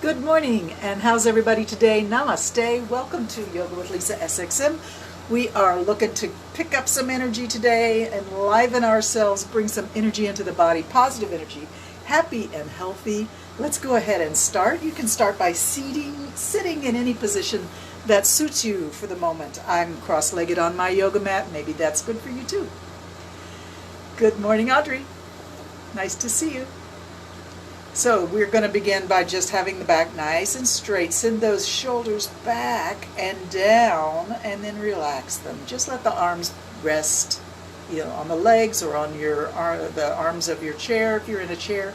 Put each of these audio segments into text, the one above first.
Good morning, and how's everybody today? Namaste. Welcome to Yoga with Lisa SXM. We are looking to pick up some energy today, enliven ourselves, bring some energy into the body, positive energy, happy and healthy. Let's go ahead and start. You can start by sitting in any position that suits you for the moment. I'm cross-legged on my yoga mat. Maybe that's good for you too. Good morning, Audrey. Nice to see you. So we're going to begin by just having the back nice and straight. Send those shoulders back and down and then relax them. Just let the arms rest, on the legs or on the arms of your chair if you're in a chair.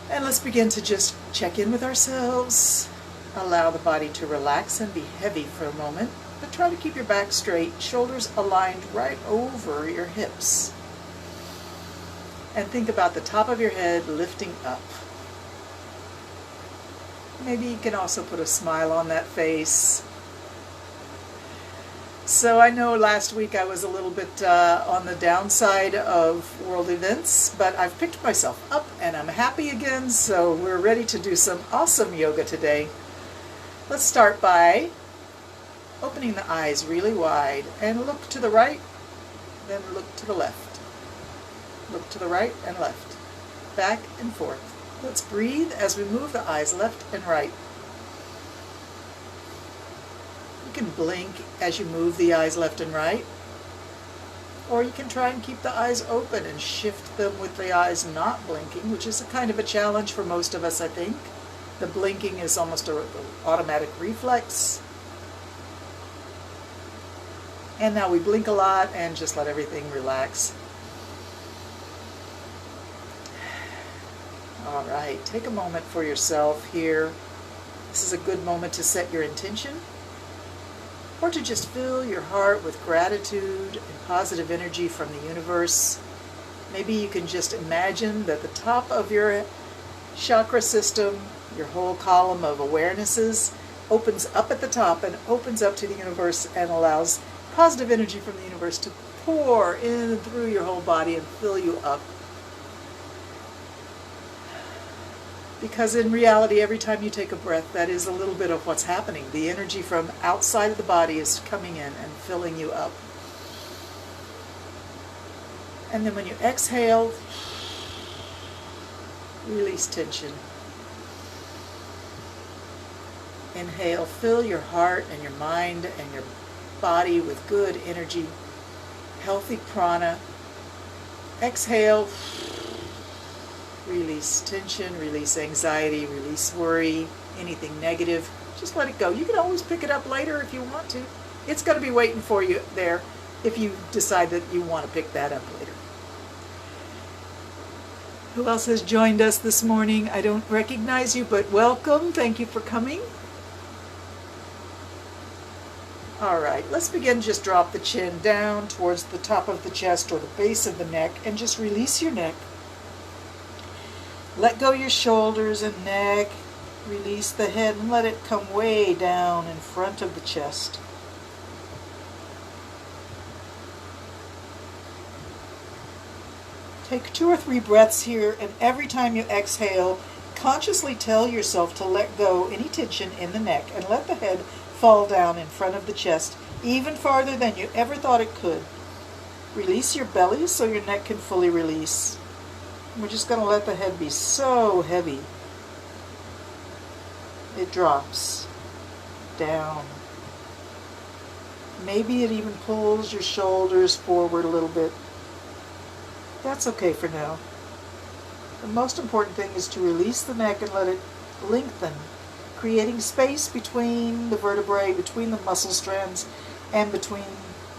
And let's begin to just check in with ourselves. Allow the body to relax and be heavy for a moment, but try to keep your back straight, shoulders aligned right over your hips. And think about the top of your head lifting up. Maybe you can also put a smile on that face. So I know last week I was a little bit on the downside of world events, but I've picked myself up and I'm happy again, so we're ready to do some awesome yoga today. Let's start by opening the eyes really wide and look to the right, then look to the left. Look to the right and left, back and forth. Let's breathe as we move the eyes left and right. You can blink as you move the eyes left and right, or you can try and keep the eyes open and shift them with the eyes not blinking, which is a kind of a challenge for most of us, I think. The blinking is almost an automatic reflex. And now we blink a lot and just let everything relax. All right, take a moment for yourself here. This is a good moment to set your intention or to just fill your heart with gratitude and positive energy from the universe. Maybe you can just imagine that the top of your chakra system, your whole column of awarenesses, opens up at the top and opens up to the universe and allows positive energy from the universe to pour in through your whole body and fill you up. Because in reality, every time you take a breath, that is a little bit of what's happening. The energy from outside of the body is coming in and filling you up. And then when you exhale, release tension. Inhale, fill your heart and your mind and your body with good energy, healthy prana. Exhale. Release tension, release anxiety, release worry, anything negative. Just let it go. You can always pick it up later if you want to. It's going to be waiting for you there if you decide that you want to pick that up later. Who else has joined us this morning? I don't recognize you, but welcome. Thank you for coming. All right, let's begin. Just drop the chin down towards the top of the chest or the base of the neck and just release your neck. Let go your shoulders and neck. Release the head and let it come way down in front of the chest. Take 2 or 3 breaths here, and every time you exhale, consciously tell yourself to let go any tension in the neck and let the head fall down in front of the chest, even farther than you ever thought it could. Release your belly so your neck can fully release. We're just going to let the head be so heavy. It drops down. Maybe it even pulls your shoulders forward a little bit. That's okay for now. The most important thing is to release the neck and let it lengthen, creating space between the vertebrae, between the muscle strands, and between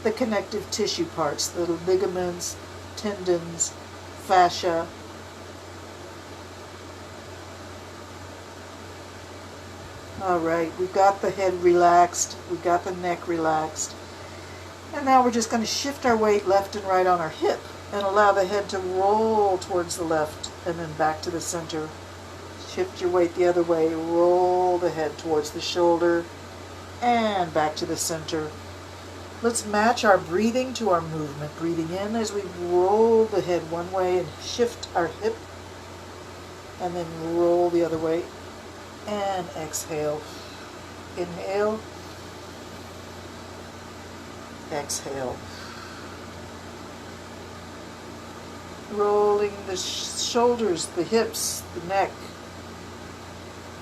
the connective tissue parts, the ligaments, tendons, fascia. All right, we've got the head relaxed, we've got the neck relaxed. And now we're just going to shift our weight left and right on our hip and allow the head to roll towards the left and then back to the center. Shift your weight the other way, roll the head towards the shoulder and back to the center. Let's match our breathing to our movement. Breathing in as we roll the head one way and shift our hip, and then roll the other way. and exhale. Inhale, exhale. Rolling the shoulders, the hips, the neck,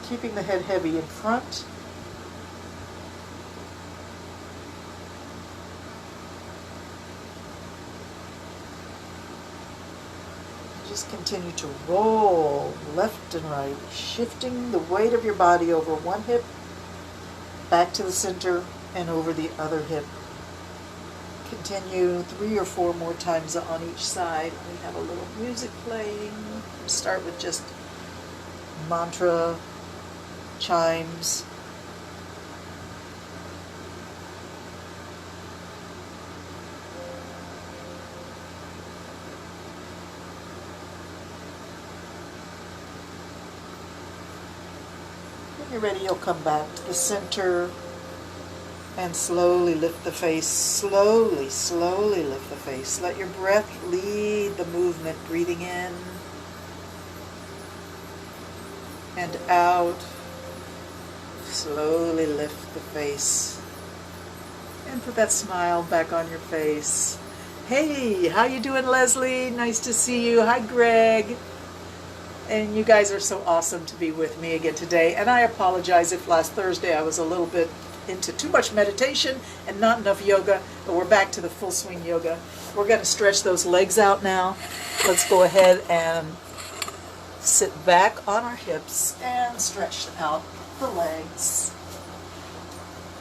keeping the head heavy in front. Just continue to roll left and right, shifting the weight of your body over one hip, back to the center, and over the other hip. Continue 3 or 4 more times on each side. We have a little music playing. Start with just mantra, chimes. When you're ready, you'll come back to the center and slowly lift the face. Slowly, slowly lift the face. Let your breath lead the movement, breathing in and out. Slowly lift the face. And put that smile back on your face. Hey, how you doing, Leslie? Nice to see you. Hi, Greg. And you guys are so awesome to be with me again today. And I apologize if last Thursday I was a little bit into too much meditation and not enough yoga, but we're back to the full swing yoga. We're going to stretch those legs out now. Let's go ahead and sit back on our hips and stretch out the legs.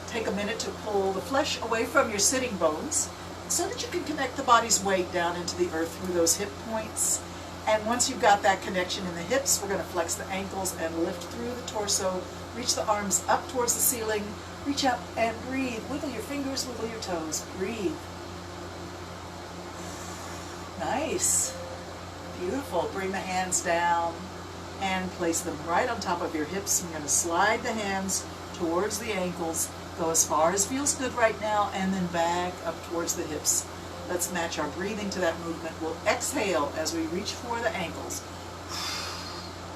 Take a minute to pull the flesh away from your sitting bones so that you can connect the body's weight down into the earth through those hip points. And once you've got that connection in the hips, we're going to flex the ankles and lift through the torso. Reach the arms up towards the ceiling. Reach up and breathe. Wiggle your fingers, wiggle your toes. Breathe. Nice. Beautiful. Bring the hands down and place them right on top of your hips. I'm going to slide the hands towards the ankles. Go as far as feels good right now, and then back up towards the hips. Let's match our breathing to that movement. We'll exhale as we reach for the ankles.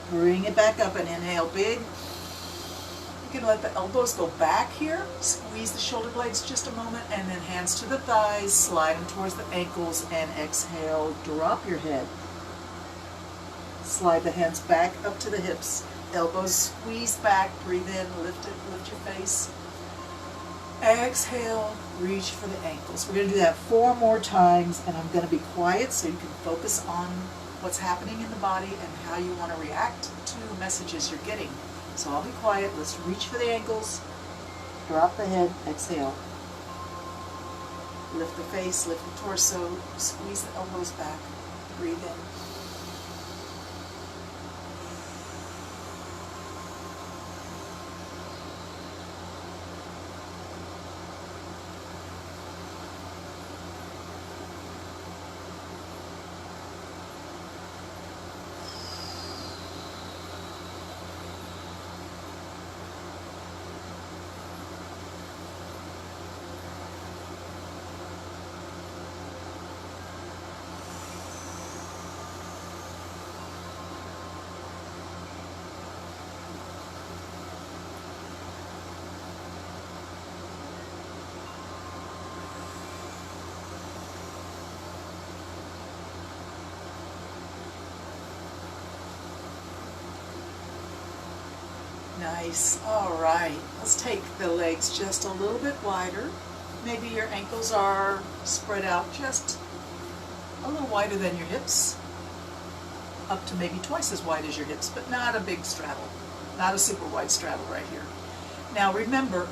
Bring it back up and inhale big. You can let the elbows go back here. Squeeze the shoulder blades just a moment, and then hands to the thighs. Slide them towards the ankles and exhale. Drop your head. Slide the hands back up to the hips. Elbows squeeze back. Breathe in, lift it, lift your face. Exhale, reach for the ankles. We're going to do that 4 more times, and I'm going to be quiet so you can focus on what's happening in the body and how you want to react to messages you're getting. So I'll be quiet. Let's reach for the ankles. Drop the head. Exhale. Lift the face, lift the torso, squeeze the elbows back. Breathe in. Nice. All right. Let's take the legs just a little bit wider. Maybe your ankles are spread out just a little wider than your hips. Up to maybe twice as wide as your hips, but not a big straddle. Not a super wide straddle right here. Now remember,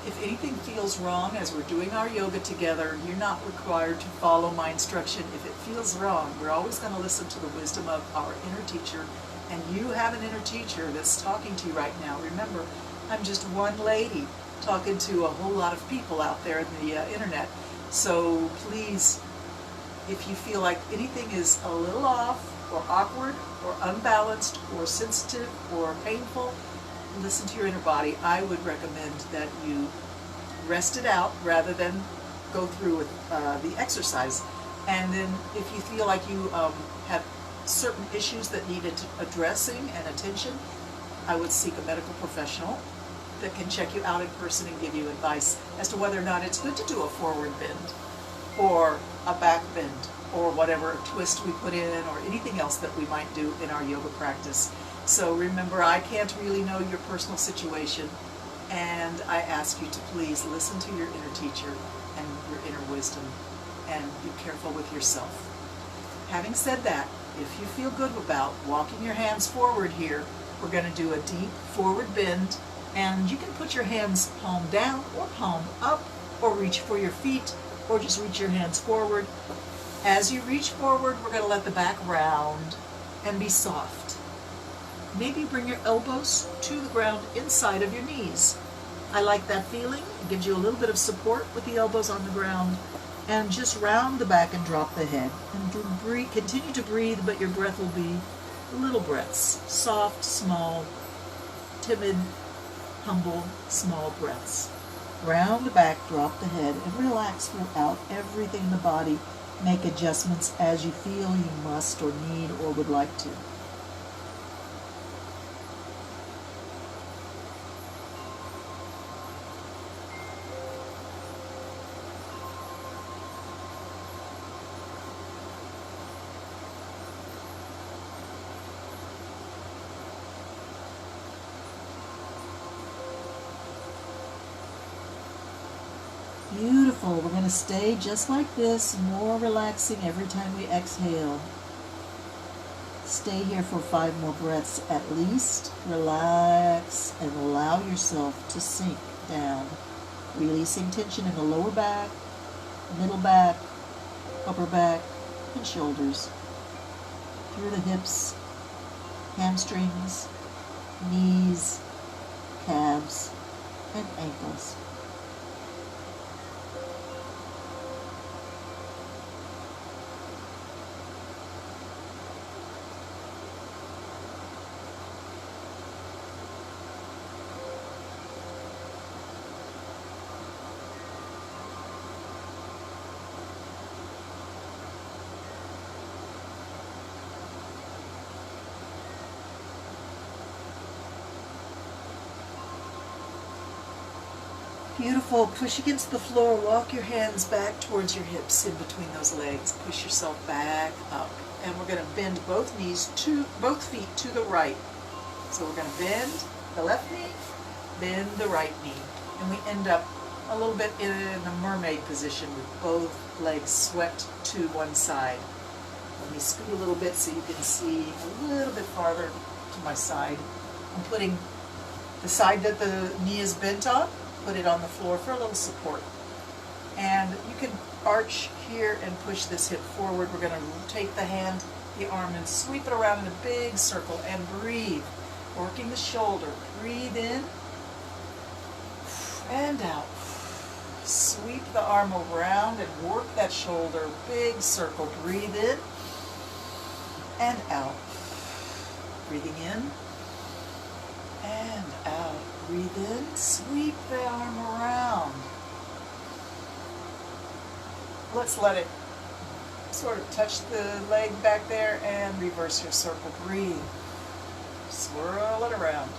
if anything feels wrong as we're doing our yoga together, you're not required to follow my instruction. If it feels wrong, we're always going to listen to the wisdom of our inner teacher. And you have an inner teacher that's talking to you right now. Remember, I'm just one lady talking to a whole lot of people out there in the internet. So please, if you feel like anything is a little off or awkward or unbalanced or sensitive or painful, listen to your inner body. I would recommend that you rest it out rather than go through with the exercise. And then if you feel like you have certain issues that needed addressing and attention, I would seek a medical professional that can check you out in person and give you advice as to whether or not it's good to do a forward bend or a back bend or whatever twist we put in or anything else that we might do in our yoga practice. So remember, I can't really know your personal situation, and I ask you to please listen to your inner teacher and your inner wisdom and be careful with yourself. Having said that, if you feel good about walking your hands forward here, we're going to do a deep forward bend, and you can put your hands palm down or palm up or reach for your feet or just reach your hands forward. As you reach forward, we're going to let the back round and be soft. Maybe bring your elbows to the ground inside of your knees. I like that feeling. It gives you a little bit of support with the elbows on the ground. And just round the back and drop the head. And breathe, continue to breathe, but your breath will be little breaths. Soft, small, timid, humble, small breaths. Round the back, drop the head, and relax throughout everything in the body. Make adjustments as you feel you must or need or would like to. Beautiful. We're going to stay just like this, more relaxing every time we exhale. Stay here for 5 more breaths at least. Relax and allow yourself to sink down, releasing tension in the lower back, middle back, upper back, and shoulders, through the hips, hamstrings, knees, calves, and ankles. Beautiful. Push against the floor. Walk your hands back towards your hips in between those legs. Push yourself back up. And we're going to bend both feet to the right. So we're going to bend the left knee, bend the right knee. And we end up a little bit in a mermaid position with both legs swept to one side. Let me scoot a little bit so you can see a little bit farther to my side. I'm putting the side that the knee is bent on, put it on the floor for a little support. And you can arch here and push this hip forward. We're going to take the hand, the arm, and sweep it around in a big circle and breathe. Working the shoulder. Breathe in and out. Sweep the arm around and work that shoulder. Big circle. Breathe in and out. Breathing in and out. Breathe in, sweep the arm around. Let's let it sort of touch the leg back there and reverse your circle. Breathe. Swirl it around.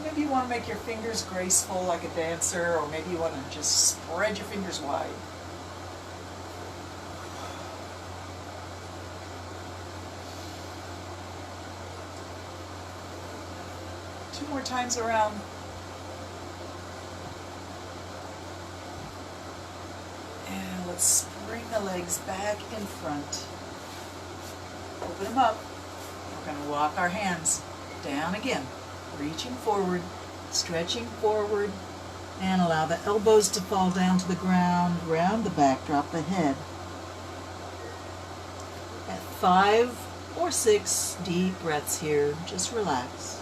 Maybe you want to make your fingers graceful like a dancer, or maybe you want to just spread your fingers wide. Two more times around. And let's spring the legs back in front. Open them up. We're going to walk our hands down again. Reaching forward, stretching forward, and allow the elbows to fall down to the ground. Round the back, drop the head. At 5 or 6 deep breaths here, just relax.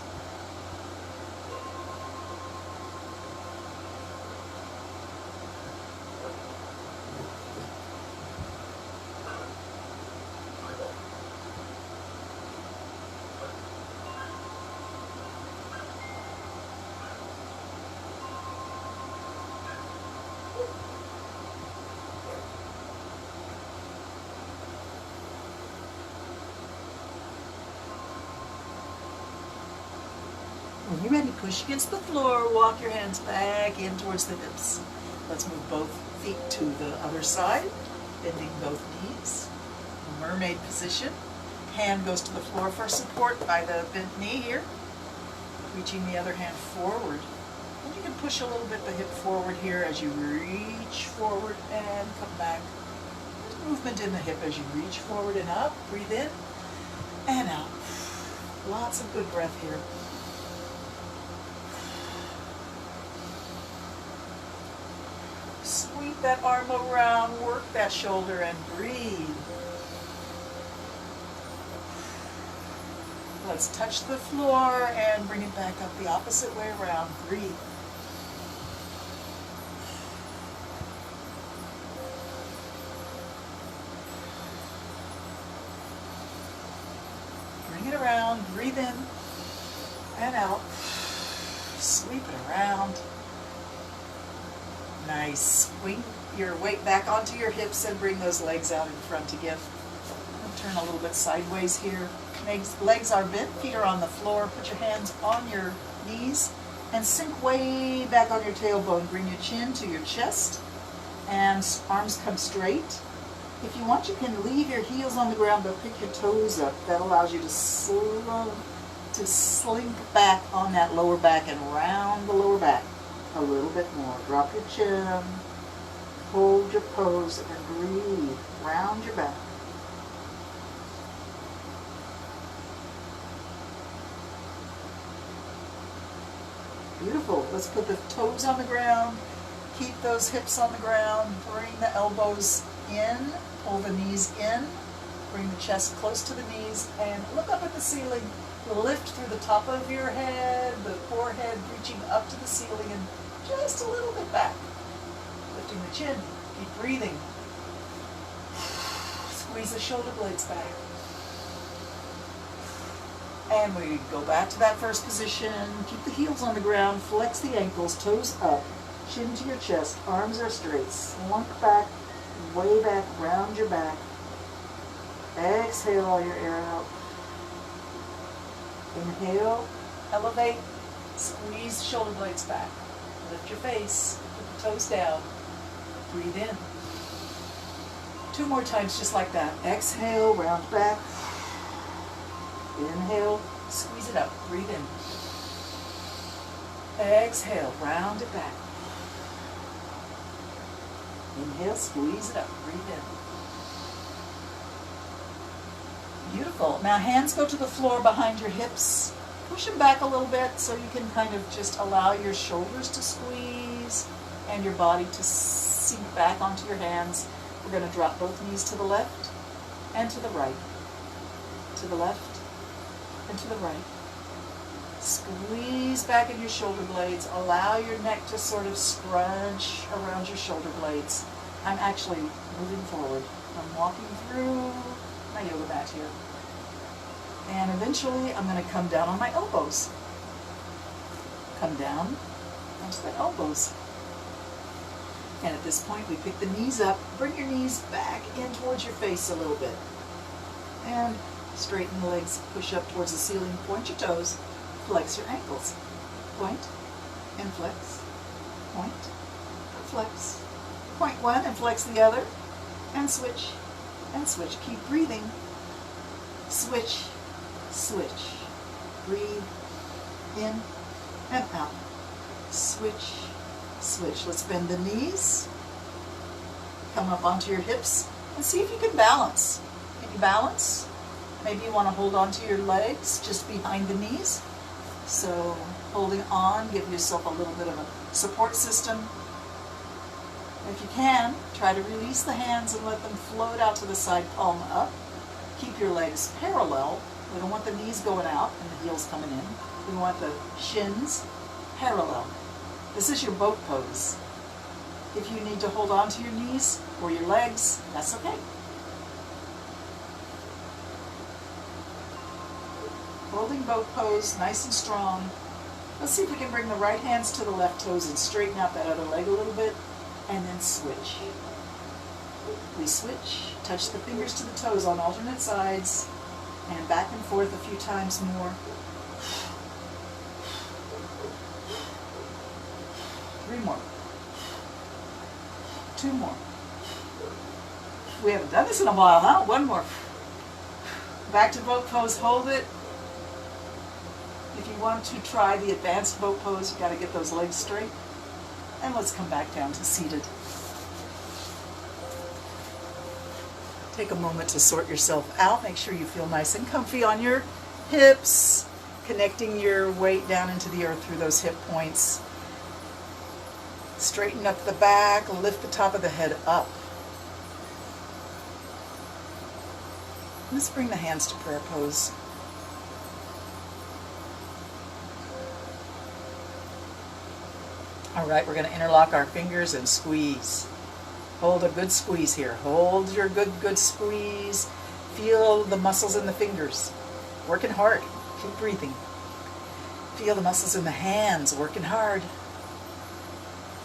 When you're ready, push against the floor, walk your hands back in towards the hips. Let's move both feet to the other side, bending both knees. Mermaid position. Hand goes to the floor for support by the bent knee here. Reaching the other hand forward. And you can push a little bit the hip forward here as you reach forward and come back. There's movement in the hip as you reach forward and up. Breathe in and out. Lots of good breath here. Sweep that arm around, work that shoulder, and breathe. Let's touch the floor and bring it back up the opposite way around. Breathe. Bring it around, breathe in and out. Sweep it around. Nice. Swing your weight back onto your hips and bring those legs out in front again. Turn a little bit sideways here. Legs are bent, feet are on the floor. Put your hands on your knees and sink way back on your tailbone. Bring your chin to your chest and arms come straight. If you want, you can leave your heels on the ground but pick your toes up. That allows you to slink back on that lower back and round the lower back a little bit more. Drop your chin, hold your pose, and breathe. Round your back. Beautiful. Let's put the toes on the ground. Keep those hips on the ground. Bring the elbows in. Pull the knees in. Bring the chest close to the knees and look up at the ceiling. Lift through the top of your head, the forehead reaching up to the ceiling and just a little bit back. Lifting the chin. Keep breathing. Squeeze the shoulder blades back. And we go back to that first position. Keep the heels on the ground. Flex the ankles, toes up. Chin to your chest. Arms are straight. Slunk back, way back, round your back. Exhale all your air out. Inhale, elevate, squeeze the shoulder blades back. Lift your face, put the toes down. Breathe in. 2 more times just like that. Exhale, round back. Inhale, squeeze it up, breathe in. Exhale, round it back. Inhale, squeeze it up, breathe in. Beautiful. Now hands go to the floor behind your hips. Push them back a little bit so you can kind of just allow your shoulders to squeeze and your body to sink back onto your hands. We're going to drop both knees to the left and to the right. To the left and to the right. Squeeze back in your shoulder blades. Allow your neck to sort of scrunch around your shoulder blades. I'm actually moving forward. I'm walking through my yoga mat here. And eventually I'm going to come down on my elbows. Come down onto the elbows. And at this point we pick the knees up. Bring your knees back in towards your face a little bit. And straighten the legs, push up towards the ceiling, point your toes, flex your ankles. Point and flex, point and flex. Point one and flex the other, and switch, and switch. Keep breathing. Switch, switch. Breathe in and out. Switch, switch. Let's bend the knees. Come up onto your hips and see if you can balance. Can you balance? Maybe you want to hold on to your legs just behind the knees. So holding on, give yourself a little bit of a support system. If you can, try to release the hands and let them float out to the side, palm up. Keep your legs parallel. We don't want the knees going out and the heels coming in. We want the shins parallel. This is your boat pose. If you need to hold on to your knees or your legs, that's okay. Holding boat pose, nice and strong. Let's see if we can bring the right hands to the left toes and straighten out that other leg a little bit, and then switch. We switch, touch the fingers to the toes on alternate sides, and back and forth a few times more. 3 more. 2 more. We haven't done this in a while, huh? 1 more. Back to boat pose, hold it. If you want to try the advanced boat pose, you've got to get those legs straight. And let's come back down to seated. Take a moment to sort yourself out. Make sure you feel nice and comfy on your hips, connecting your weight down into the earth through those hip points. Straighten up the back, lift the top of the head up. Let's bring the hands to prayer pose. All right, we're going to interlock our fingers and squeeze. Hold a good squeeze here. Hold your good squeeze. Feel the muscles in the fingers. Working hard. Keep breathing. Feel the muscles in the hands. Working hard.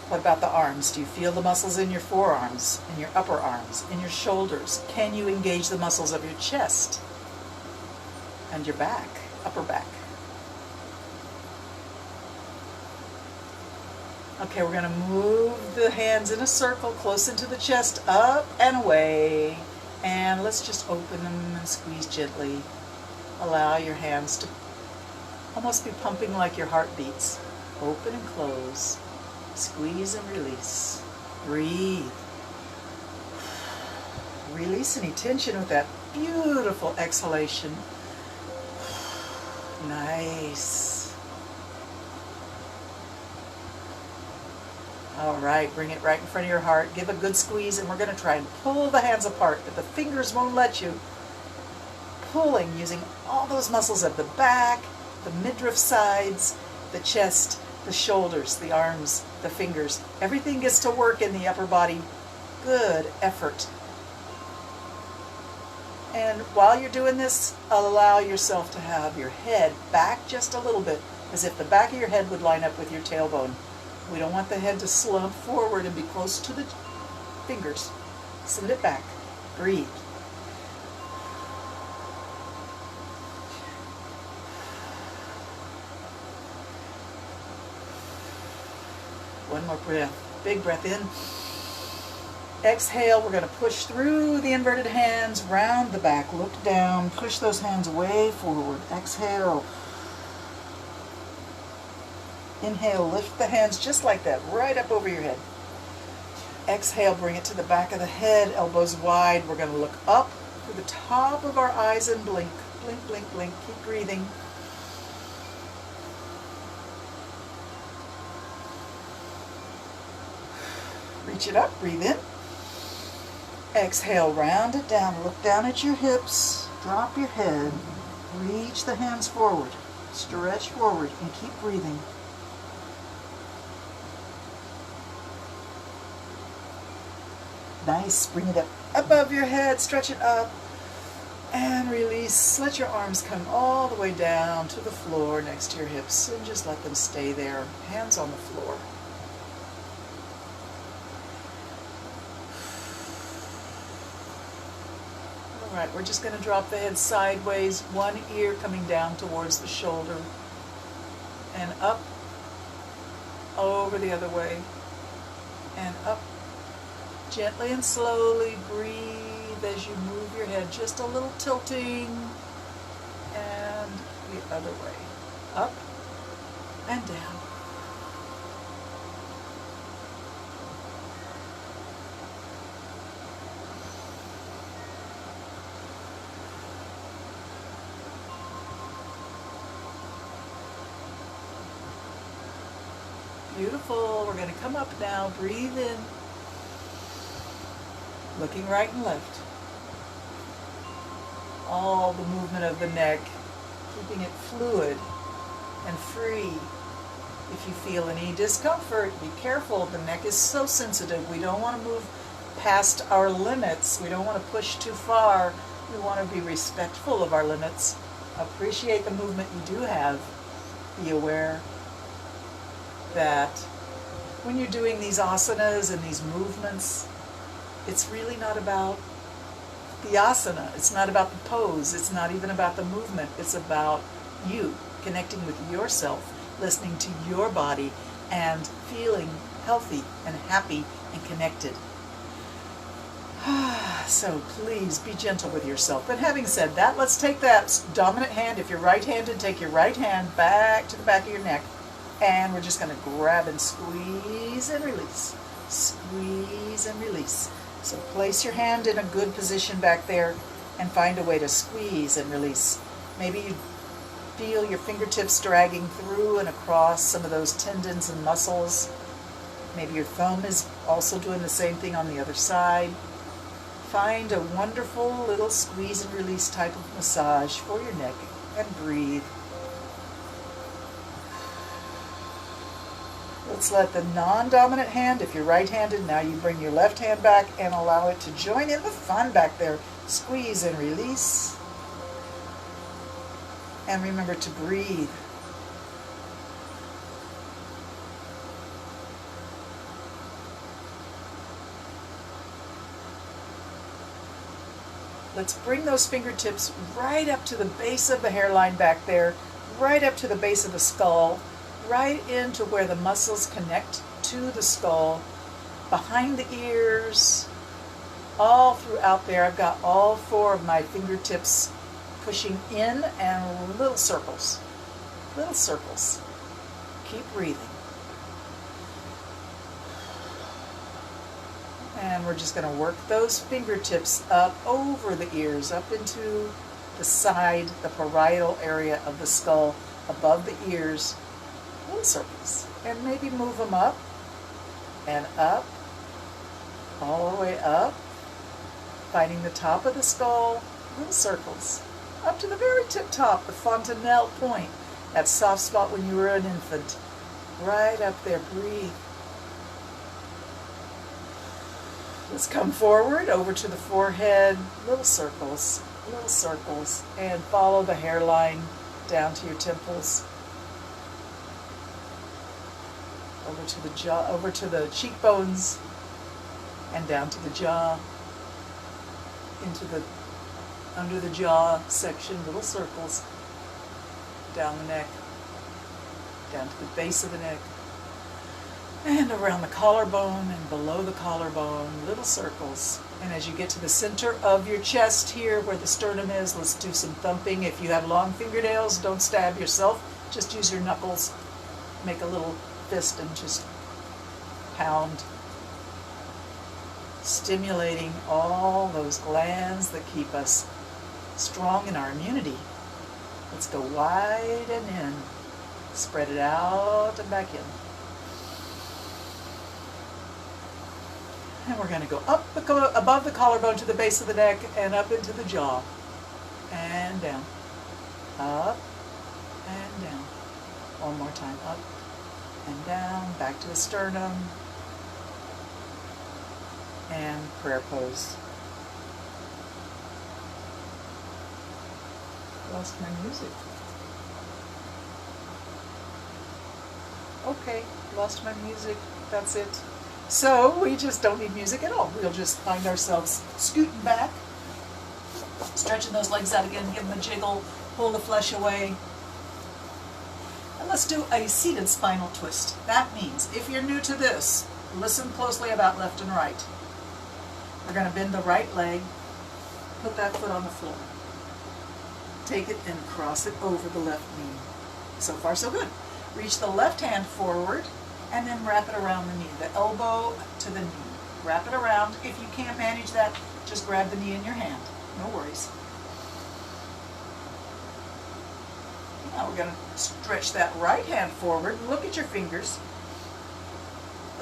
What about the arms? Do you feel the muscles in your forearms, in your upper arms, in your shoulders? Can you engage the muscles of your chest and your back, upper back? Okay, we're going to move the hands in a circle close into the chest, up and away. And let's just open them and squeeze gently. Allow your hands to almost be pumping like your heart beats. Open and close. Squeeze and release. Breathe. Release any tension with that beautiful exhalation. Nice. All right, bring it right in front of your heart. Give a good squeeze, and we're going to try and pull the hands apart, but the fingers won't let you. Pulling, using all those muscles of the back, the midriff sides, the chest, the shoulders, the arms, the fingers. Everything gets to work in the upper body. Good effort. And while you're doing this, allow yourself to have your head back just a little bit, as if the back of your head would line up with your tailbone. We don't want the head to slump forward and be close to the fingers. Send it back. Breathe. One more breath. Big breath in. Exhale. We're going to push through the inverted hands, round the back, look down, push those hands way forward. Exhale. Inhale, lift the hands just like that, right up over your head. Exhale, bring it to the back of the head, elbows wide. We're going to look up to the top of our eyes and blink. Blink, blink, blink. Keep breathing. Reach it up, breathe in. Exhale, round it down, look down at your hips, drop your head, reach the hands forward, stretch forward, and keep breathing. Nice. Bring it up above your head, stretch it up, and release. Let your arms come all the way down to the floor next to your hips, and just let them stay there, hands on the floor. All right, we're just going to drop the head sideways, one ear coming down towards the shoulder, and up, over the other way, and up. Gently and slowly breathe as you move your head, just a little tilting, and the other way, up and down. Beautiful. We're going to come up now, breathe in. Looking right and left. All the movement of the neck, keeping it fluid and free. If you feel any discomfort, be careful. The neck is so sensitive. We don't want to move past our limits. We don't want to push too far. We want to be respectful of our limits. Appreciate the movement you do have. Be aware that when you're doing these asanas and these movements, it's really not about the asana. It's not about the pose. It's not even about the movement. It's about you connecting with yourself, listening to your body, and feeling healthy and happy and connected. So please be gentle with yourself. But having said that, let's take that dominant hand. If you're right-handed, take your right hand back to the back of your neck. And we're just going to grab and squeeze and release. Squeeze and release. So place your hand in a good position back there and find a way to squeeze and release. Maybe you feel your fingertips dragging through and across some of those tendons and muscles. Maybe your thumb is also doing the same thing on the other side. Find a wonderful little squeeze and release type of massage for your neck and breathe. Let's let the non-dominant hand, if you're right-handed, now you bring your left hand back and allow it to join in the fun back there. Squeeze and release. And remember to breathe. Let's bring those fingertips right up to the base of the hairline back there, right up to the base of the skull, right into where the muscles connect to the skull, behind the ears, all throughout there. I've got all 4 of my fingertips pushing in and little circles. Little circles. Keep breathing. And we're just going to work those fingertips up over the ears, up into the side, the parietal area of the skull, above the ears. Little circles. And maybe move them up and up, all the way up, finding the top of the skull, little circles, up to the very tip top, the fontanelle point, that soft spot when you were an infant. Right up there, breathe. Let's come forward, over to the forehead, little circles, and follow the hairline down to your temples. Over to the jaw, over to the cheekbones, and down to the jaw, into the under the jaw section, little circles, down the neck, down to the base of the neck, and around the collarbone and below the collarbone, little circles. And as you get to the center of your chest here, where the sternum is, let's do some thumping. If you have long fingernails, don't stab yourself. Just use your knuckles. Make a little fist and just pound. Stimulating all those glands that keep us strong in our immunity. Let's go wide and in. Spread it out and back in. And we're going to go up above the collarbone to the base of the neck and up into the jaw. And down. Up and down. One more time. Up and down. Back to the sternum. And prayer pose. Lost my music. Okay, lost my music. That's it. So we just don't need music at all. We'll just find ourselves scooting back, stretching those legs out again, give them a jiggle, pull the flesh away. And let's do a seated spinal twist. That means, if you're new to this, listen closely about left and right. We're going to bend the right leg, put that foot on the floor. Take it and cross it over the left knee. So far, so good. Reach the left hand forward and then wrap it around the knee, the elbow to the knee. Wrap it around. If you can't manage that, just grab the knee in your hand. No worries. Now we're going to stretch that right hand forward. Look at your fingers.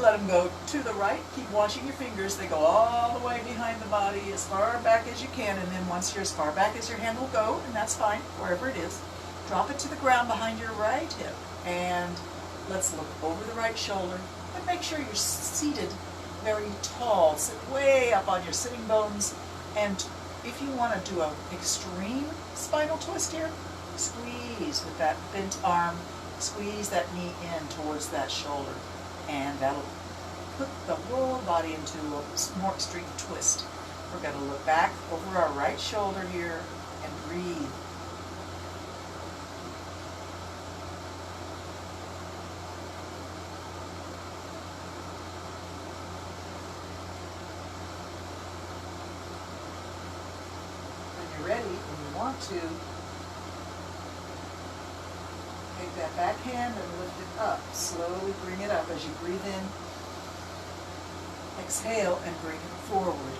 Let them go to the right. Keep watching your fingers. They go all the way behind the body, as far back as you can, and then once you're as far back as your hand will go, and that's fine, wherever it is, drop it to the ground behind your right hip. And let's look over the right shoulder and make sure you're seated very tall. Sit way up on your sitting bones. And if you want to do an extreme spinal twist here, squeeze with that bent arm, squeeze that knee in towards that shoulder. And that'll put the whole body into a more extreme twist. We're going to look back over our right shoulder here and breathe. you're ready and you want to, take that back hand and lift it up. Slowly bring it up as you breathe in. Exhale and bring it forward.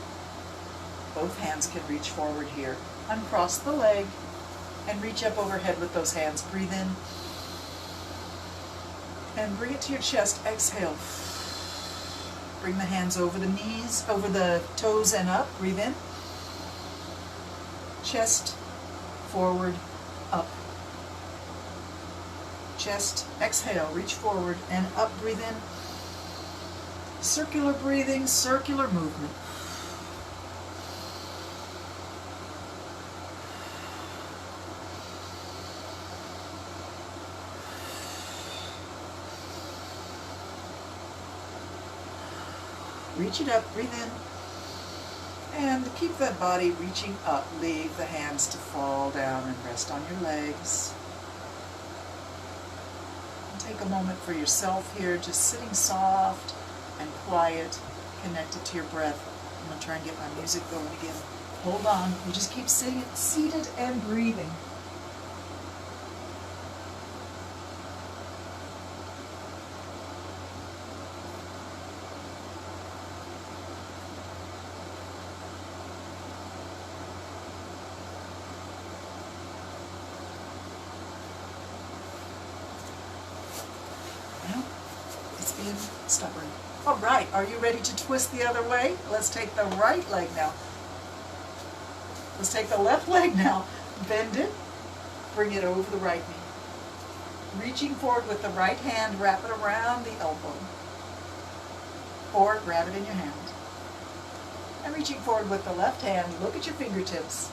Both hands can reach forward here. Uncross the leg and reach up overhead with those hands. Breathe in and bring it to your chest. Exhale. Bring the hands over the knees, over the toes and up. Breathe in. Chest, forward, up. Chest, exhale, reach forward and up. Breathe in. Circular breathing, circular movement. Reach it up, breathe in, and keep that body reaching up. Leave the hands to fall down and rest on your legs. And take a moment for yourself here, just sitting soft and quiet, connected to your breath. I'm going to try and get my music going again. Hold on, you just keep sitting seated and breathing. Being stubborn. All right, are you ready to twist the other way? Let's take the right leg now. Let's take the left leg now. Bend it, bring it over the right knee. Reaching forward with the right hand, wrap it around the elbow. Or grab it in your hand. And reaching forward with the left hand, look at your fingertips.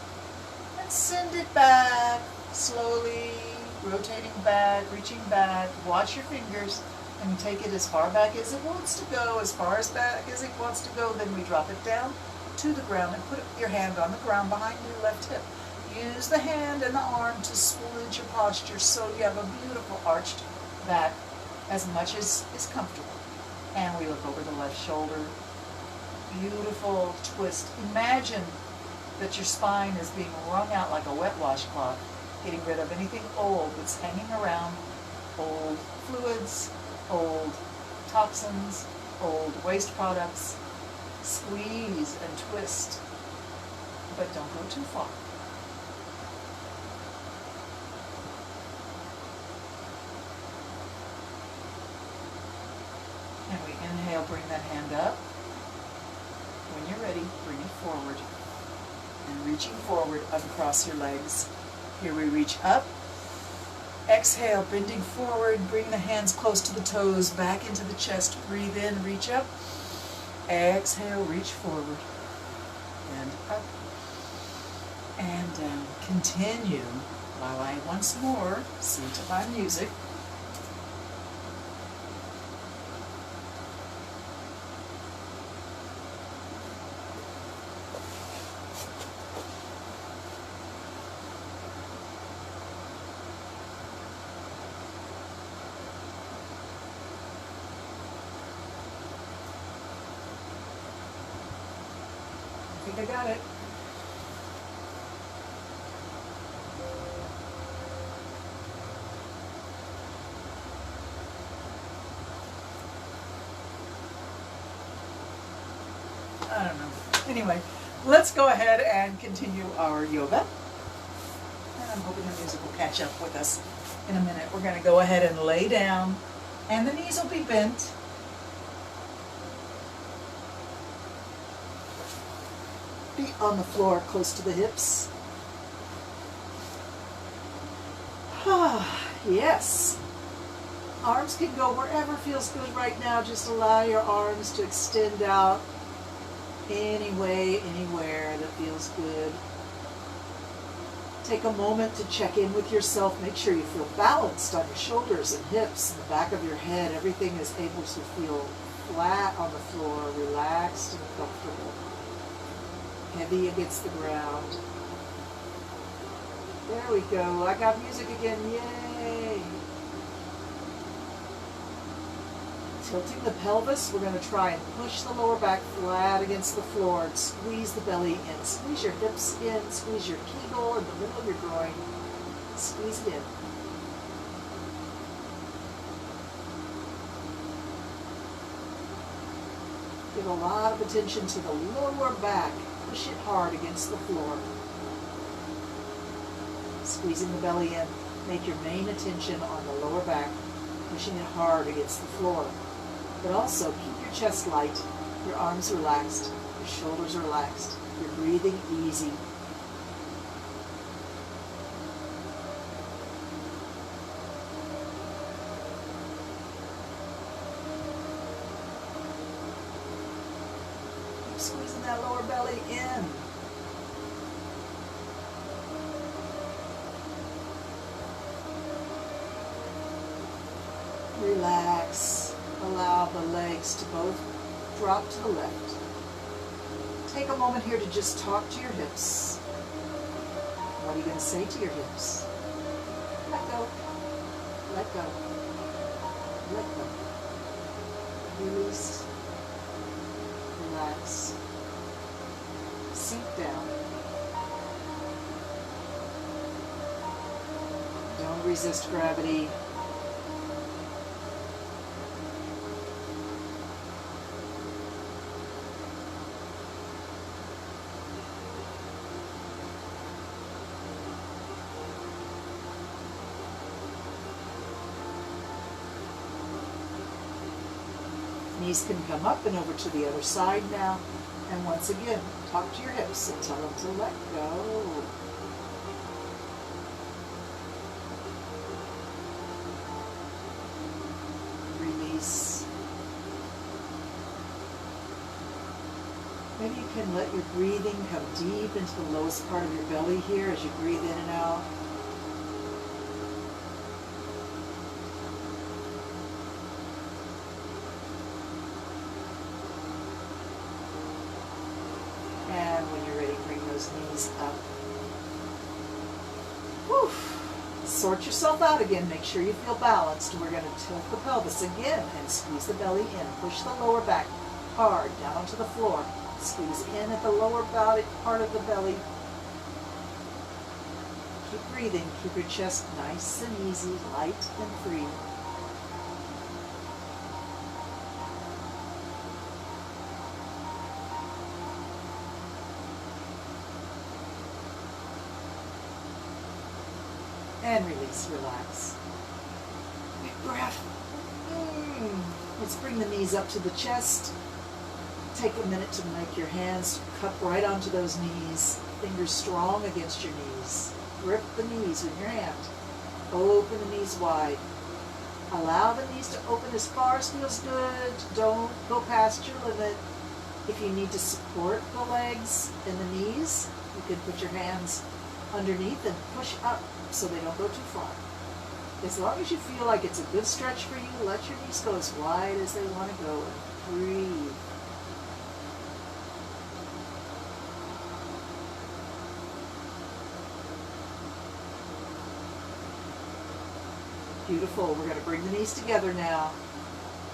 And send it back, slowly, rotating back, reaching back. Watch your fingers. And take it as far back as it wants to go, as far as back as it wants to go. Then we drop it down to the ground and put your hand on the ground behind your left hip. Use the hand and the arm to split your posture so you have a beautiful arched back as much as is comfortable. And we look over the left shoulder. Beautiful twist. Imagine that your spine is being wrung out like a wet washcloth, getting rid of anything old that's hanging around, old fluids, old toxins, old waste products. Squeeze and twist, but don't go too far. And we inhale, bring that hand up. When you're ready, bring it forward. And reaching forward, uncross your legs. Here we reach up. Exhale, bending forward, bring the hands close to the toes, back into the chest. Breathe in, reach up. Exhale, reach forward. And up. And down. Continue while I once more sing to my music. I think I got it. I don't know. Anyway, let's go ahead and continue our yoga. And I'm hoping the music will catch up with us in a minute. We're going to go ahead and lay down, and the knees will be bent. Feet on the floor close to the hips. Yes. Arms can go wherever feels good right now. Just allow your arms to extend out any way, anywhere that feels good. Take a moment to check in with yourself. Make sure you feel balanced on your shoulders and hips and the back of your head. Everything is able to feel flat on the floor, relaxed and comfortable. Heavy against the ground. There we go. I got music again. Yay! Tilting the pelvis, we're going to try and push the lower back flat against the floor and squeeze the belly in. Squeeze your hips in, squeeze your kegel in the middle of your groin. Squeeze it in. Give a lot of attention to the lower back. Push it hard against the floor. Squeezing the belly in. Make your main attention on the lower back, pushing it hard against the floor. But also keep your chest light, your arms relaxed, your shoulders relaxed. You're breathing easy. Keep squeezing that lower belly in. Relax. Allow the legs to both drop to the left. Take a moment here to just talk to your hips. What are you going to say to your hips? Let go. Let go. Let go. Release. Relax. Sink down. Don't resist gravity. Knees can come up and over to the other side now. And once again, talk to your hips and tell them to let go. Release. Maybe you can let your breathing come deep into the lowest part of your belly here as you breathe in and out. And when you're ready, bring those knees up. Whew. Sort yourself out again. Make sure you feel balanced. We're going to tilt the pelvis again and squeeze the belly in. Push the lower back hard down onto the floor. Squeeze in at the lower body part of the belly. Keep breathing. Keep your chest nice and easy, light and free. And release, relax. Big breath. Let's bring the knees up to the chest. Take a minute to make your hands cup right onto those knees. Fingers strong against your knees. Grip the knees with your hand. Open the knees wide. Allow the knees to open as far as feels good. Don't go past your limit. If you need to support the legs and the knees, you can put your hands underneath and push up so they don't go too far. As long as you feel like it's a good stretch for you, let your knees go as wide as they want to go and breathe. Beautiful. We're going to bring the knees together now.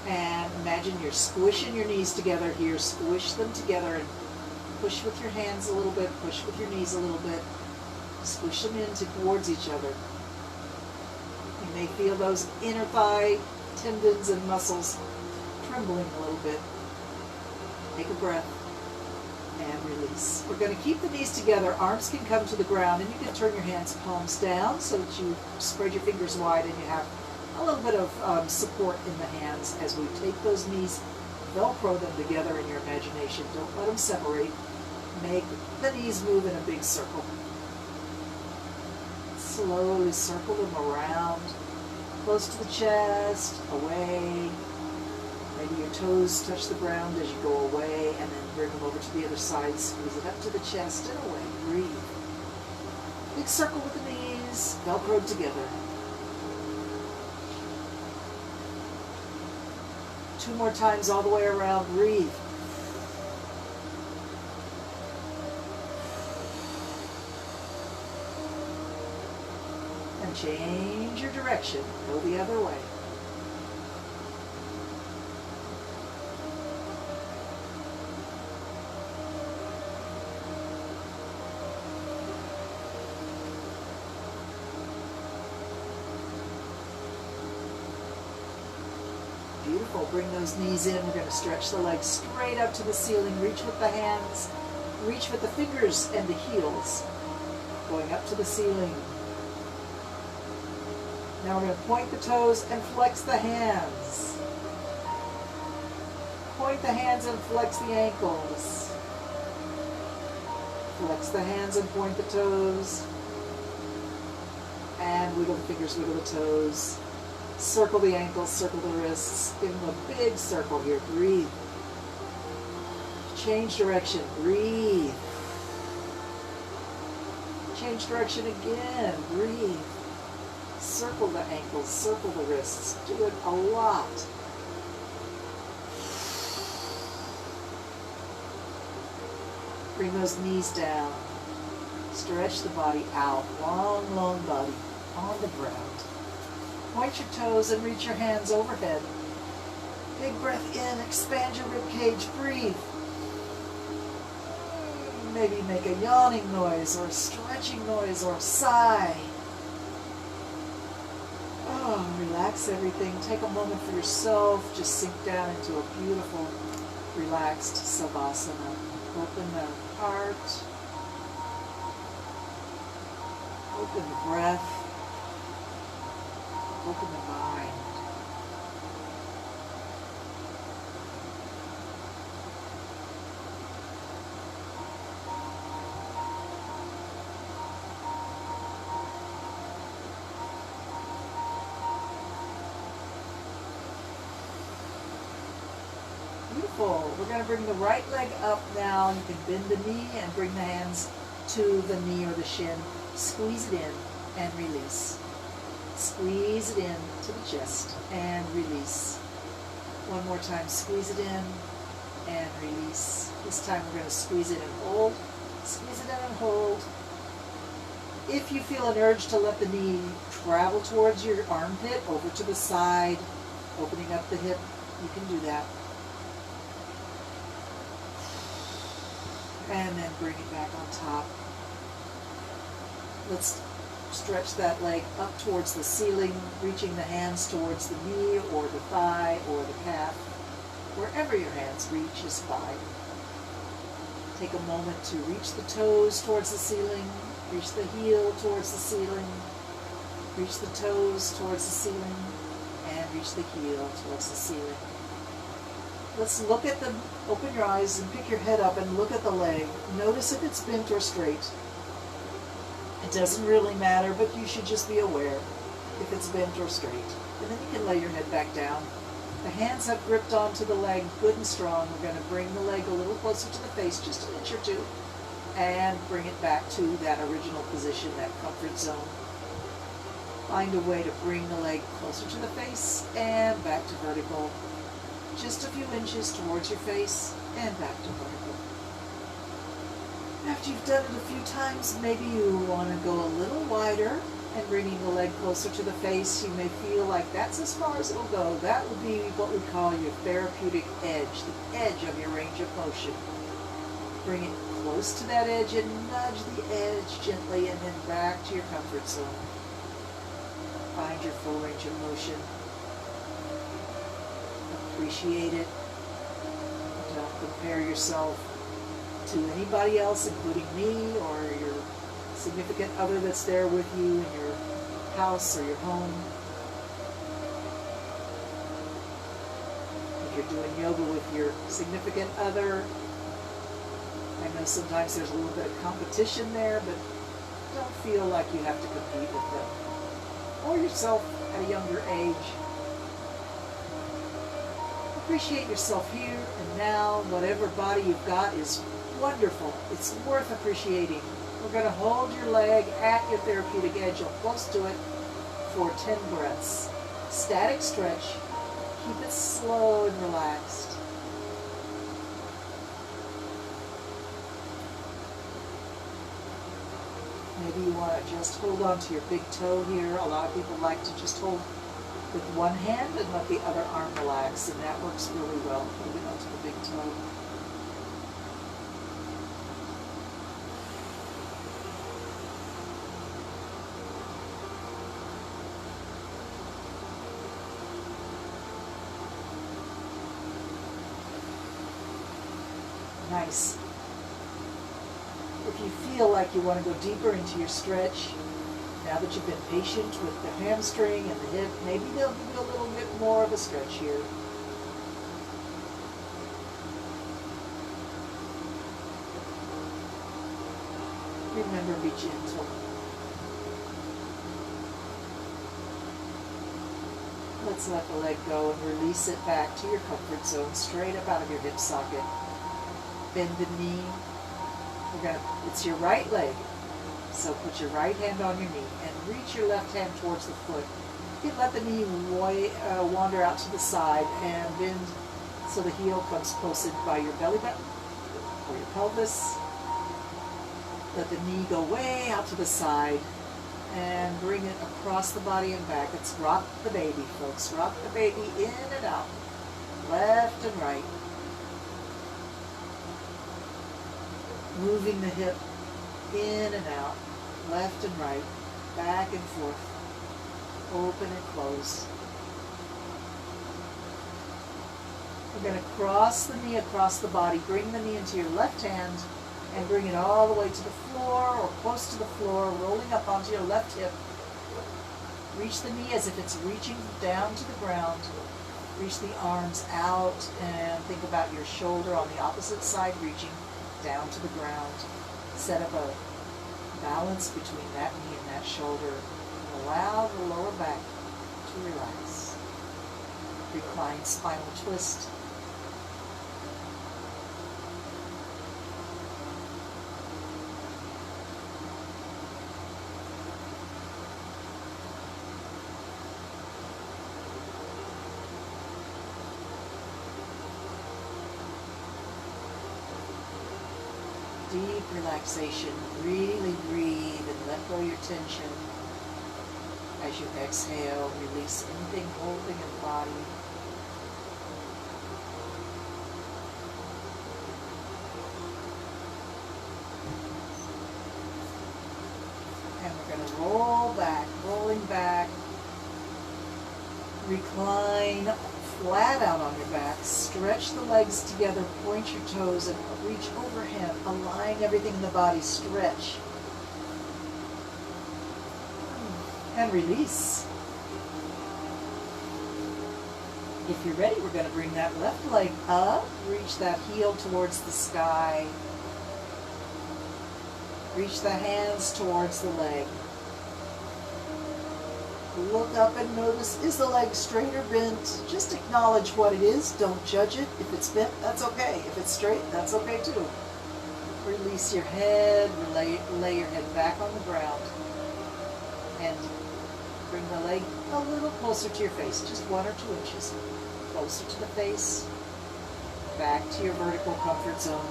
And imagine you're squishing your knees together here. Squish them together and push with your hands a little bit. Push with your knees a little bit. Squish them in towards each other. You may feel those inner thigh tendons and muscles trembling a little bit. Take a breath and release. We're going to keep the knees together. Arms can come to the ground, and you can turn your hands palms down so that you spread your fingers wide and you have a little bit of support in the hands as we take those knees, Velcro them together in your imagination. Don't let them separate. Make the knees move in a big circle. Slowly circle them around, close to the chest, away. Maybe your toes touch the ground as you go away, and then bring them over to the other side. Squeeze it up to the chest and away. Breathe. Big circle with the knees, Velcroed together. 2 more times all the way around. Breathe. And change your direction. Go the other way. Beautiful. Bring those knees in. We're going to stretch the legs straight up to the ceiling. Reach with the hands. Reach with the fingers and the heels. Going up to the ceiling. Now we're going to point the toes and flex the hands. Point the hands and flex the ankles. Flex the hands and point the toes. And wiggle the fingers, wiggle the toes. Circle the ankles, circle the wrists. Give them a big circle here. Breathe. Change direction. Breathe. Change direction again. Breathe. Circle the ankles, circle the wrists. Do it a lot. Bring those knees down. Stretch the body out. Long, long body on the ground. Point your toes and reach your hands overhead. Big breath in. Expand your rib cage. Breathe. Maybe make a yawning noise or a stretching noise or a sigh. Oh, relax everything. Take a moment for yourself. Just sink down into a beautiful, relaxed savasana. Open the heart. Open the breath. Open the mind. Beautiful. We're going to bring the right leg up now. You can bend the knee and bring the hands to the knee or the shin. Squeeze it in and release. Squeeze it in to the chest and release. One more time. Squeeze it in and release. This time we're going to squeeze it and hold. Squeeze it in and hold. If you feel an urge to let the knee travel towards your armpit, over to the side, opening up the hip, you can do that. And then bring it back on top. Let's stretch that leg up towards the ceiling, reaching the hands towards the knee or the thigh or the calf. Wherever your hands reach is fine. Take a moment to reach the toes towards the ceiling, reach the heel towards the ceiling, reach the toes towards the ceiling, and reach the heel towards the ceiling. Let's look at the, open your eyes and pick your head up and look at the leg. Notice if it's bent or straight. It doesn't really matter, but you should just be aware if it's bent or straight. And then you can lay your head back down. The hands have gripped onto the leg good and strong. We're going to bring the leg a little closer to the face, just an inch or two, and bring it back to that original position, that comfort zone. Find a way to bring the leg closer to the face and back to vertical. Just a few inches towards your face and back to vertical. After you've done it a few times, maybe you want to go a little wider and bringing the leg closer to the face. You may feel like that's as far as it'll go. That would be what we call your therapeutic edge, the edge of your range of motion. Bring it close to that edge and nudge the edge gently and then back to your comfort zone. Find your full range of motion. Appreciate it. Don't compare yourself to anybody else, including me or your significant other that's there with you in your house or your home. If you're doing yoga with your significant other, I know sometimes there's a little bit of competition there, but don't feel like you have to compete with them or yourself at a younger age. Appreciate yourself here and now. Whatever body you've got is wonderful. It's worth appreciating. We're going to hold your leg at your therapeutic edge or close to it for 10 breaths. Static stretch. Keep it slow and relaxed. Maybe you want to just hold on to your big toe here. A lot of people like to just hold with one hand and let the other arm relax, and that works really well, holding onto the big toe. Nice. If you feel like you want to go deeper into your stretch, now that you've been patient with the hamstring and the hip, maybe they'll give you a little bit more of a stretch here. Remember, be gentle. Let's let the leg go and release it back to your comfort zone, straight up out of your hip socket. Bend the knee. It's your right leg. So put your right hand on your knee and reach your left hand towards the foot. You let the knee wander out to the side and bend so the heel comes close in by your belly button or your pelvis. Let the knee go way out to the side and bring it across the body and back. It's rock the baby, folks. Rock the baby in and out, left and right. Moving the hip in and out, left and right, back and forth, open and close. We're going to cross the knee across the body. Bring the knee into your left hand and bring it all the way to the floor or close to the floor, rolling up onto your left hip. Reach the knee as if it's reaching down to the ground. Reach the arms out and think about your shoulder on the opposite side reaching down to the ground. Set up a balance between that knee and that shoulder. And allow the lower back to relax. Recline spinal twist. Deep relaxation. Really breathe and let go your tension. As you exhale, release anything holding in the body. And we're going to roll back, rolling back. Recline flat out on your back. Stretch the legs together, point your toes, and reach overhead. Align everything in the body. Stretch. And release. If you're ready, we're going to bring that left leg up. Reach that heel towards the sky. Reach the hands towards the leg. Look up and notice, is the leg straight or bent? Just acknowledge what it is. Don't judge it. If it's bent, that's okay. If it's straight, that's okay too. Release your head. Lay your head back on the ground. And bring the leg a little closer to your face, just 1 or 2 inches. Closer to the face. Back to your vertical comfort zone.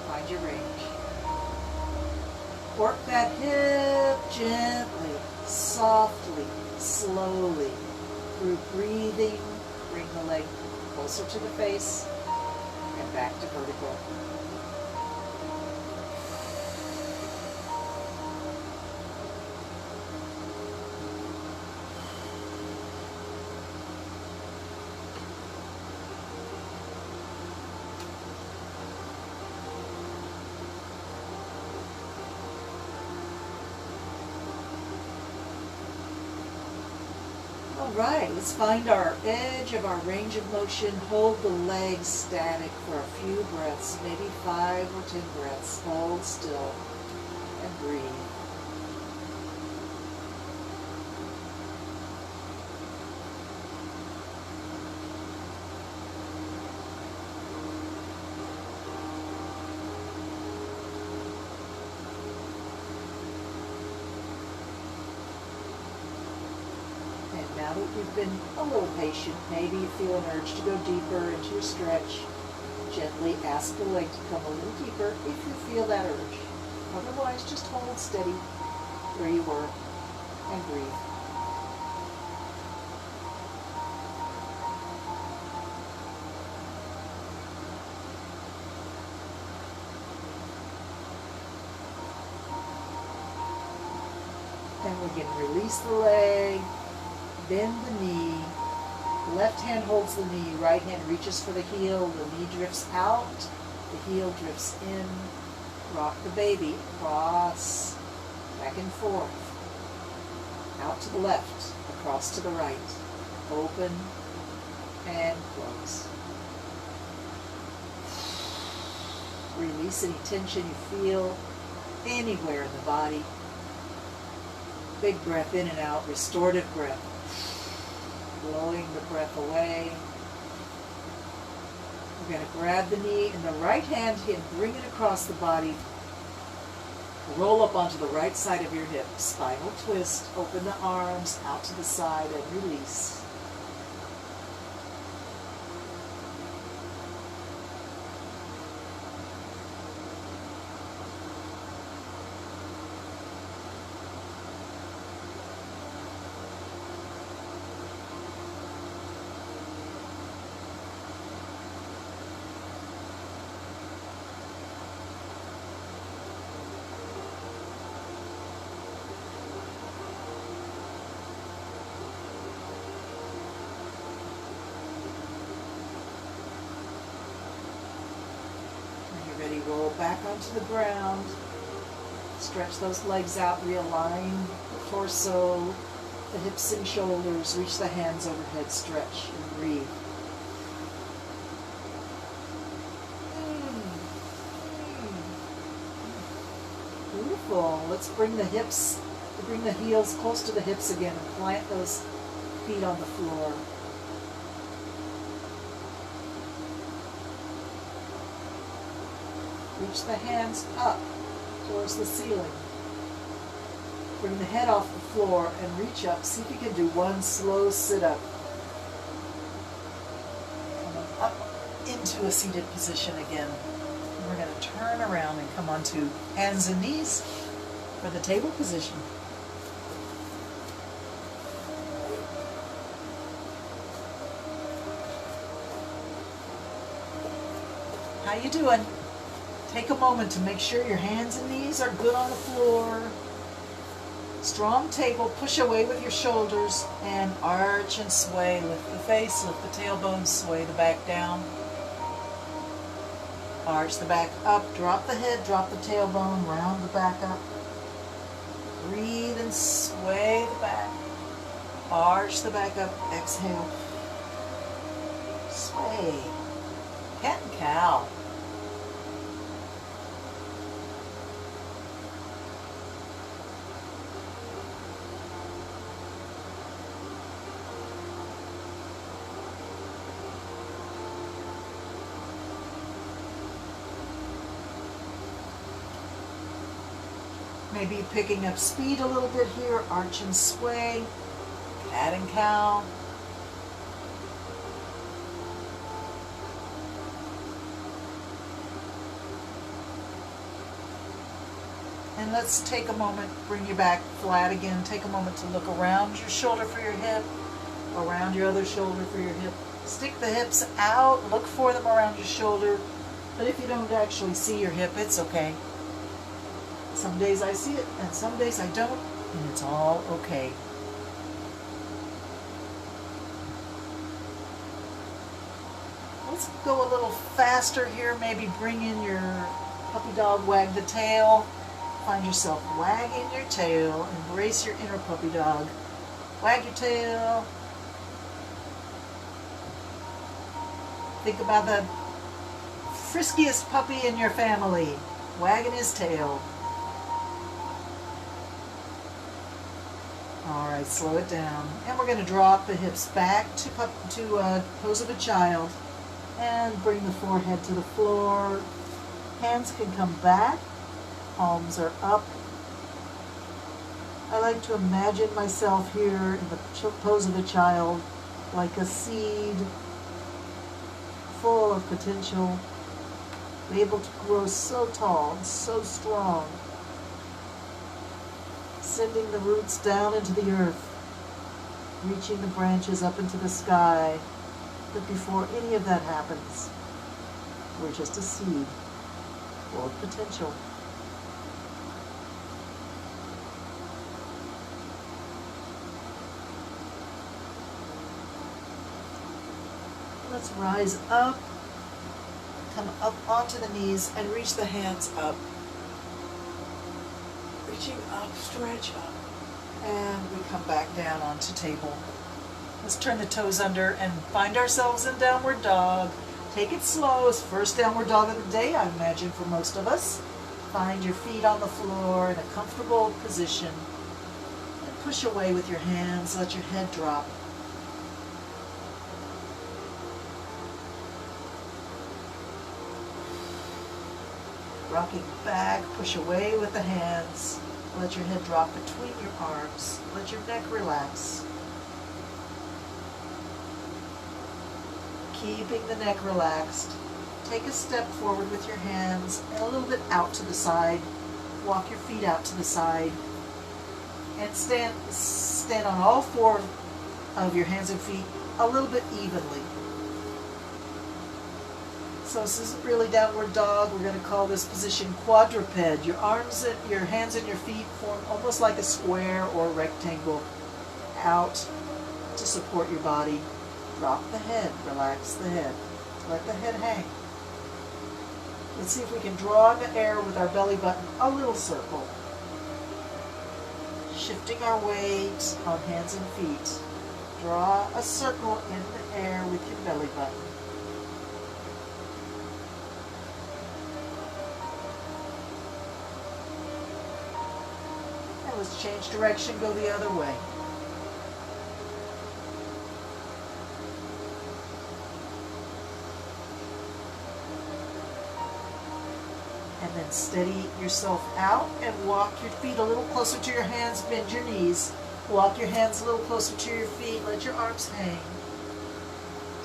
Find your range. Work that hip gently, softly, slowly. Through breathing, bring the leg closer to the face and back to vertical. All right, let's find our edge of our range of motion. Hold the legs static for a few breaths, maybe 5 or 10 breaths. Hold still and breathe. Now that you've been a little patient, maybe you feel an urge to go deeper into your stretch. Gently ask the leg to come a little deeper if you feel that urge. Otherwise, just hold steady where you were and breathe. Then we can release the leg. Bend the knee, left hand holds the knee, right hand reaches for the heel, the knee drifts out, The heel drifts in. Rock the baby across, back and forth, out to the left, across to the right, open and close. Release any tension you feel anywhere in the body. Big breath in and out, restorative breath. Blowing the breath away. We're going to grab the knee in the right hand and bring it across the body. Roll up onto the right side of your hip. Spinal twist. Open the arms out to the side and release. Ready, roll back onto the ground. Stretch those legs out, realign the torso, the hips and shoulders, reach the hands overhead, stretch and breathe. Beautiful. Let's bring the heels close to the hips again and plant those feet on the floor. Reach the hands up towards the ceiling. Bring the head off the floor and reach up. See if you can do one slow sit-up. Coming up into a seated position again. And we're going to turn around and come onto hands and knees for the table position. How you doing? Take a moment to make sure your hands and knees are good on the floor. Strong table, push away with your shoulders and arch and sway. Lift the face, lift the tailbone, sway the back down. Arch the back up, drop the head, drop the tailbone, round the back up. Breathe and sway the back. Arch the back up, exhale. Sway. Cat and cow. Maybe picking up speed a little bit here, arch and sway, cat and cow. And let's take a moment, bring your back flat again, take a moment to look around your shoulder for your hip, around your other shoulder for your hip. Stick the hips out, look for them around your shoulder, but if you don't actually see your hip, it's okay. Some days I see it, and some days I don't, and it's all okay. Let's go a little faster here. Maybe bring in your puppy dog, wag the tail. Find yourself wagging your tail. Embrace your inner puppy dog. Wag your tail. Think about the friskiest puppy in your family, wagging his tail. All right, slow it down. And we're going to drop the hips back to pose of a child. And bring the forehead to the floor. Hands can come back. Palms are up. I like to imagine myself here in the pose of a child, like a seed full of potential, able to grow so tall and so strong. Sending the roots down into the earth, reaching the branches up into the sky. But before any of that happens, we're just a seed full of potential. Let's rise up, Come up onto the knees and reach the hands up. Reaching up, stretch up. And we come back down onto table. Let's turn the toes under and find ourselves in downward dog. Take it slow. It's first downward dog of the day, I imagine, for most of us. Find your feet on the floor in a comfortable position. And push away with your hands. Let your head drop. Rocking back, push away with the hands. Let your head drop between your arms. Let your neck relax. Keeping the neck relaxed. Take a step forward with your hands and a little bit out to the side. Walk your feet out to the side. And stand on all four of your hands and feet a little bit evenly. So this isn't really downward dog. We're going to call this position quadruped. Your arms, your hands and your feet form almost like a square or rectangle out to support your body. Drop the head, relax the head. Let the head hang. Let's see if we can draw in the air with our belly button a little circle. Shifting our weight on hands and feet. Draw a circle in the air with your belly button. Let's change direction, go the other way. And then steady yourself out and walk your feet a little closer to your hands, bend your knees. Walk your hands a little closer to your feet, let your arms hang.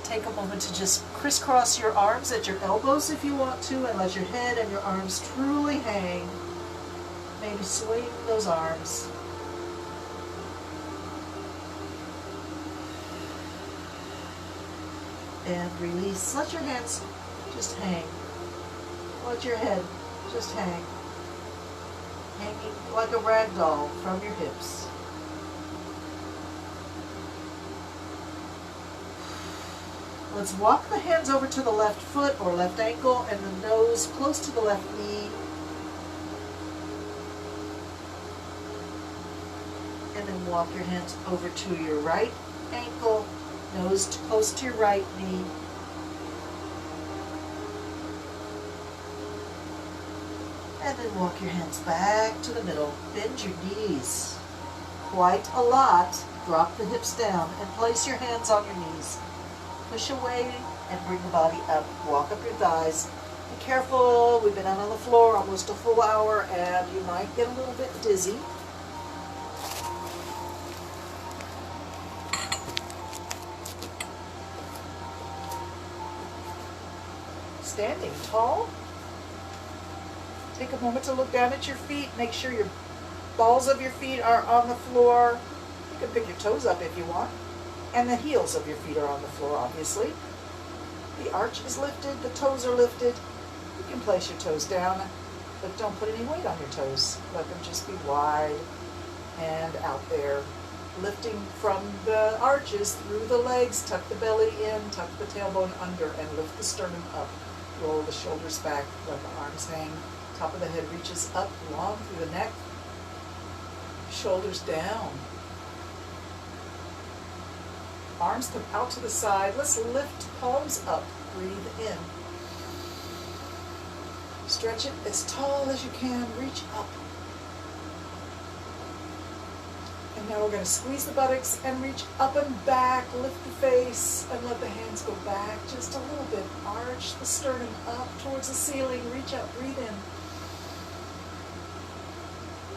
Take a moment to just crisscross your arms at your elbows if you want to, and let your head and your arms truly hang. Maybe swing those arms. And release. Let your hands just hang. Let your head just hang. Hanging like a rag doll from your hips. Let's walk the hands over to the left foot or left ankle and the nose close to the left knee. And then walk your hands over to your right ankle, nose close to your right knee. And then walk your hands back to the middle. Bend your knees quite a lot. Drop the hips down and place your hands on your knees. Push away and bring the body up. Walk up your thighs. Be careful. We've been out on the floor almost a full hour and you might get a little bit dizzy. Standing tall. Take a moment to look down at your feet. Make sure your balls of your feet are on the floor. You can pick your toes up if you want. And the heels of your feet are on the floor, obviously. The arch is lifted, the toes are lifted. You can place your toes down, but don't put any weight on your toes. Let them just be wide and out there. Lifting from the arches through the legs, tuck the belly in, tuck the tailbone under, and lift the sternum up. Roll the shoulders back, let the arms hang. Top of the head reaches up, long through the neck. Shoulders down. Arms come out to the side. Let's lift palms up. Breathe in. Stretch it as tall as you can. Reach up. And now we're going to squeeze the buttocks and reach up and back. Lift the face and let the hands go back just a little bit. Arch the sternum up towards the ceiling. Reach up. Breathe in.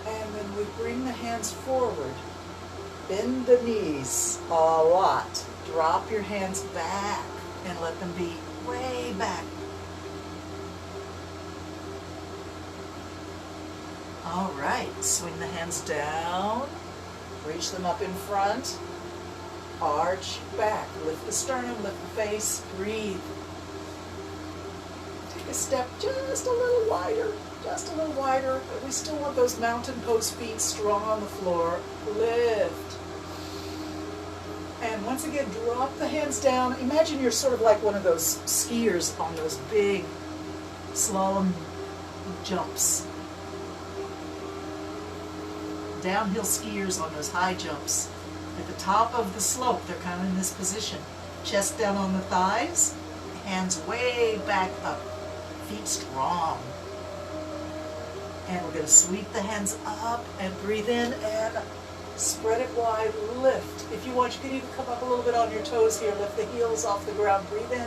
And then we bring the hands forward. Bend the knees a lot. Drop your hands back and let them be way back. All right, swing the hands down. Reach them up in front. Arch back. Lift the sternum, lift the face. Breathe. Take a step just a little wider. Just a little wider, but we still want those mountain pose feet strong on the floor. Lift. And once again, drop the hands down. Imagine you're sort of like one of those skiers on those big slalom jumps. Downhill skiers on those high jumps. At the top of the slope, they're kind of in this position. Chest down on the thighs, hands way back up, feet strong. And we're going to sweep the hands up and breathe in and spread it wide, lift. If you want, you can even come up a little bit on your toes here, lift the heels off the ground, breathe in.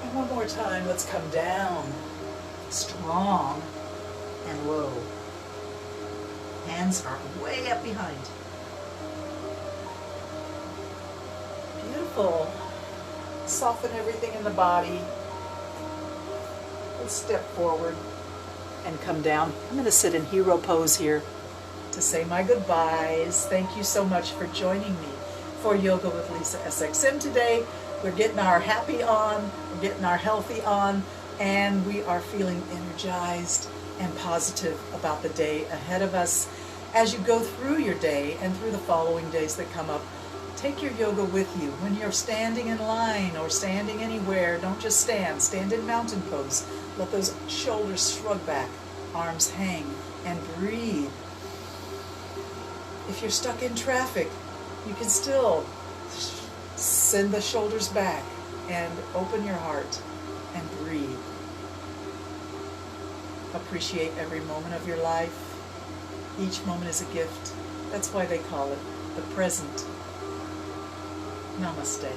And one more time, let's come down, strong and low. Hands are way up behind. Beautiful. Soften everything in the body. Let's step forward and come down. I'm going to sit in hero pose here to say my goodbyes. Thank you so much for joining me for Yoga with Lisa SXM today. We're getting our happy on, we're getting our healthy on, and we are feeling energized and positive about the day ahead of us. As you go through your day and through the following days that come up, take your yoga with you. When you're standing in line or standing anywhere, don't just stand. Stand in mountain pose. Let those shoulders shrug back, arms hang, and breathe. If you're stuck in traffic, you can still send the shoulders back and open your heart and breathe. Appreciate every moment of your life. Each moment is a gift. That's why they call it the present. Namaste.